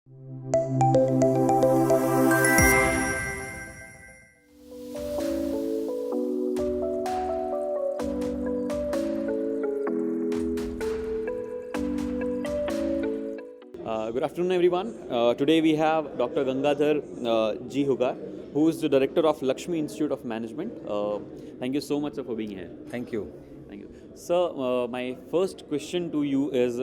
Good afternoon, everyone. Today we have Dr. Gangadhar G. Hugar, who is the director of Laxmi Institute of Management. Thank you so much sir, for being here. Thank you. Thank you. Sir, my first question to you is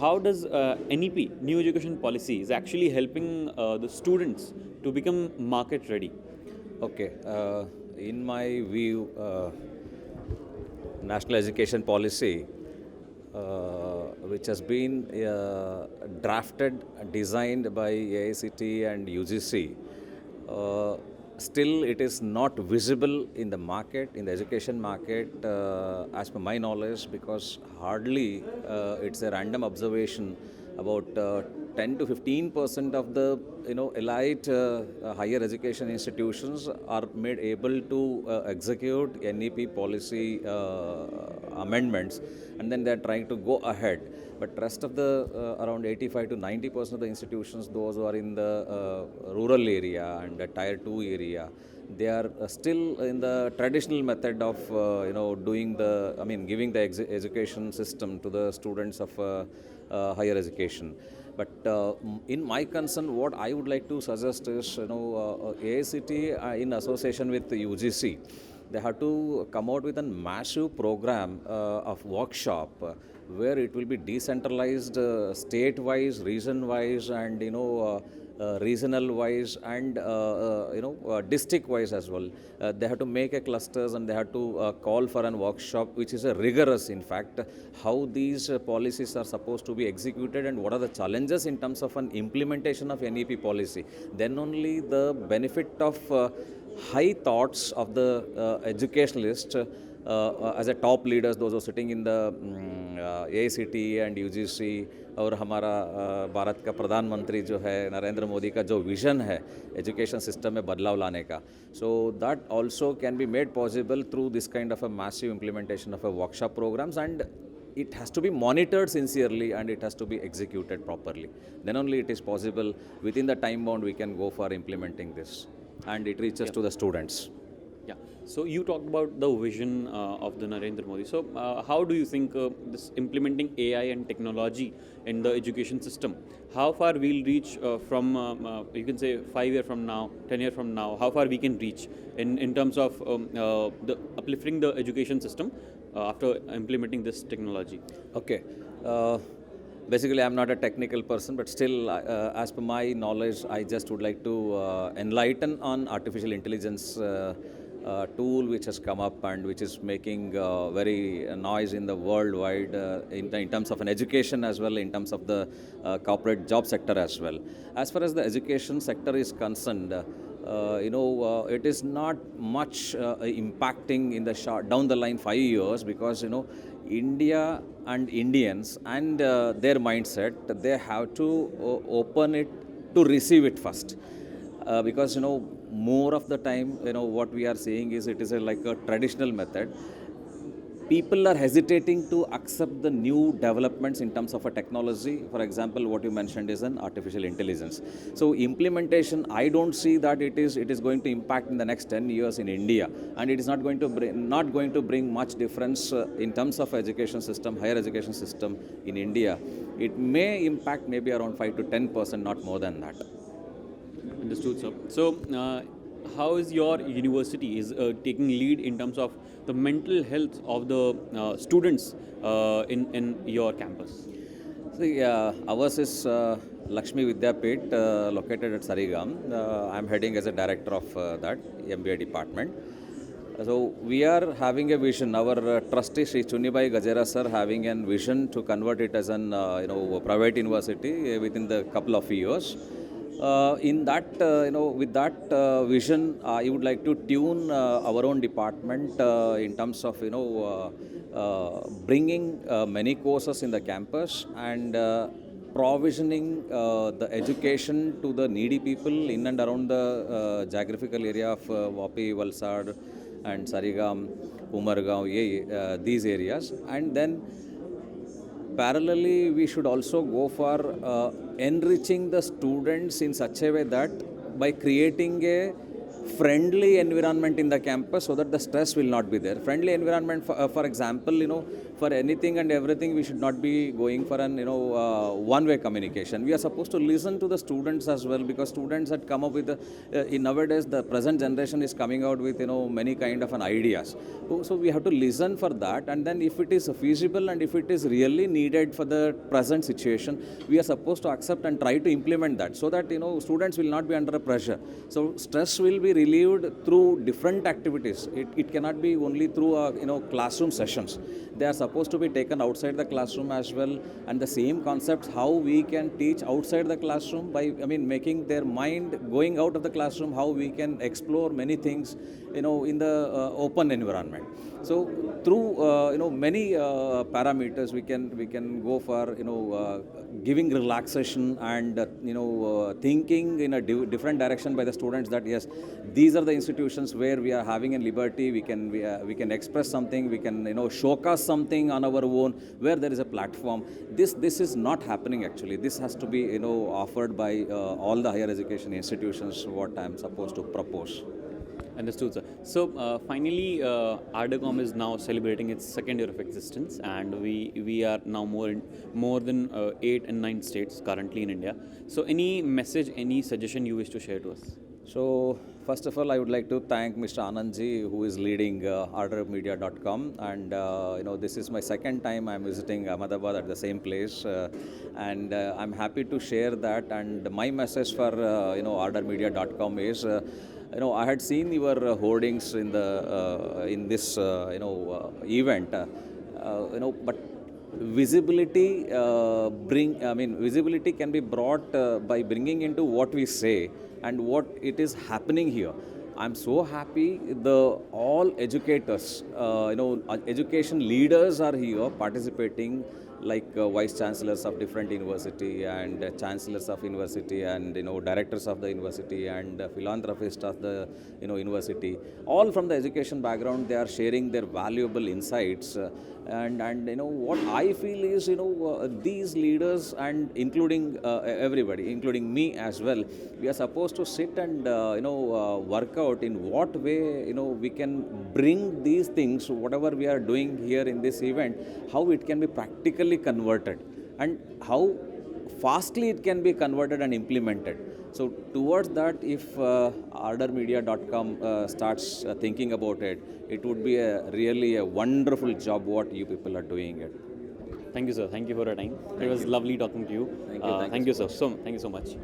how does NEP, New Education Policy, is actually helping the students to become market ready? Okay. In my view, national education policy, which has been drafted, designed by AICT and UGC, still it is not visible in the market, in the education market, as per my knowledge, because hardly it's a random observation. About 10 to 15% of the elite higher education institutions are made able to execute NEP policy amendments, and then they're trying to go ahead. But rest of the around 85 to 90% of the institutions, those who are in the rural area and the tier 2 area, they are still in the traditional method of doing giving the education system to the students of higher education. But in my concern, what I would like to suggest is, AICT in association with the UGC, they have to come out with a massive program of workshop where it will be decentralized, state-wise, region-wise, and regional-wise, and district-wise as well. They have to make a clusters, and they have to call for a workshop, which is a rigorous, in fact, how these policies are supposed to be executed and what are the challenges in terms of an implementation of NEP policy. Then only the benefit of high thoughts of the educationalist as a top leaders, those who are sitting in the AICT and UGC, और हमारा भारत का प्रधानमंत्री जो है नरेंद्र मोदी का जो vision है education system में बदलाव लाने का, so that also can be made possible through this kind of a massive implementation of a workshop programs, and it has to be monitored sincerely and it has to be executed properly. Then only it is possible within the time bound we can go for implementing this, and it reaches to the students. Yeah. So you talked about the vision of the Narendra Modi. So how do you think this implementing AI and technology in the education system, how far we'll reach from, you can say 5 years from now, 10 years from now, how far we can reach in terms of the uplifting the education system after implementing this technology? Okay. Basically, I'm not a technical person, but still, as per my knowledge, I just would like to enlighten on artificial intelligence tool which has come up and which is making very noise in the worldwide in terms of an education as well, in terms of the corporate job sector as well. As far as the education sector is concerned, it is not much impacting in the short down the line 5 years, because India and Indians and their mindset, they have to open it to receive it first. Because more of the time what we are seeing is it is like a traditional method. People are hesitating to accept the new developments in terms of a technology. For example, what you mentioned is an artificial intelligence. So implementation, I don't see that it is going to impact in the next 10 years in India, and it is not going to bring much difference in terms of education system, higher education system in India. It may impact maybe around 5 to 10%, not more than that. Understood, sir. So, how is your university taking lead in terms of the mental health of the students in your campus? See, ours is Laxmi Vidyapeeth, located at Sarigam. I'm heading as a director of that MBA department. So we are having a vision. Our trustee Sri Chunnibai Gajera sir having a vision to convert it as an private university within the couple of years. In that, with that vision, I would like to tune our own department in terms of, bringing many courses in the campus and provisioning the education to the needy people in and around the geographical area of Vapi, Valsad and Sarigam, Umargaon, these areas. And then parallelly, we should also go for enriching the students in such a way that by creating a friendly environment in the campus so that the stress will not be there. Friendly environment, for example, for anything and everything, we should not be going for an, one-way communication. We are supposed to listen to the students as well, because students had come up with, in nowadays, the present generation is coming out with, many kind of an ideas. So we have to listen for that, and then if it is feasible and if it is really needed for the present situation, we are supposed to accept and try to implement that, so that, students will not be under pressure. So stress will be relieved through different activities. It cannot be only through, classroom sessions. They are supposed to be taken outside the classroom as well, and the same concepts how we can teach outside the classroom by, making their mind going out of the classroom, how we can explore many things, in the open environment. So through, many parameters, we can go for, giving relaxation and, thinking in a different direction by the students, that yes, these are the institutions where we are having a liberty, we can express something, we can, showcase something on our own, where there is a platform. This is not happening actually. This has to be, offered by all the higher education institutions, what I am supposed to propose. Understood, sir. So finally, ArdorComm is now celebrating its second year of existence, and we are now more than 8 and 9 states currently in India. So any message, any suggestion you wish to share to us? So first of all, I would like to thank Mr. Anandji, who is leading ArdorMedia.com, and this is my second time I'm visiting Ahmedabad at the same place, and I'm happy to share that. And my message for ArdorMedia.com is, I had seen your hoardings in this event, but visibility visibility can be brought by bringing into what we say and what it is happening here. I'm so happy all educators, education leaders are here participating, like vice chancellors of different university and chancellors of university and directors of the university and philanthropists of the university, all from the education background. They are sharing their valuable insights, and what I feel is these leaders, and including everybody, including me as well, we are supposed to sit and work out in what way we can bring these things, whatever we are doing here in this event, how it can be practically converted and how fastly it can be converted and implemented. So towards that, if ArdorMedia.com starts thinking about it, it would be really a wonderful job what you people are doing it. Thank you, sir. Thank you for your time. It was lovely talking to you. Thank you, sir. Thank you so much.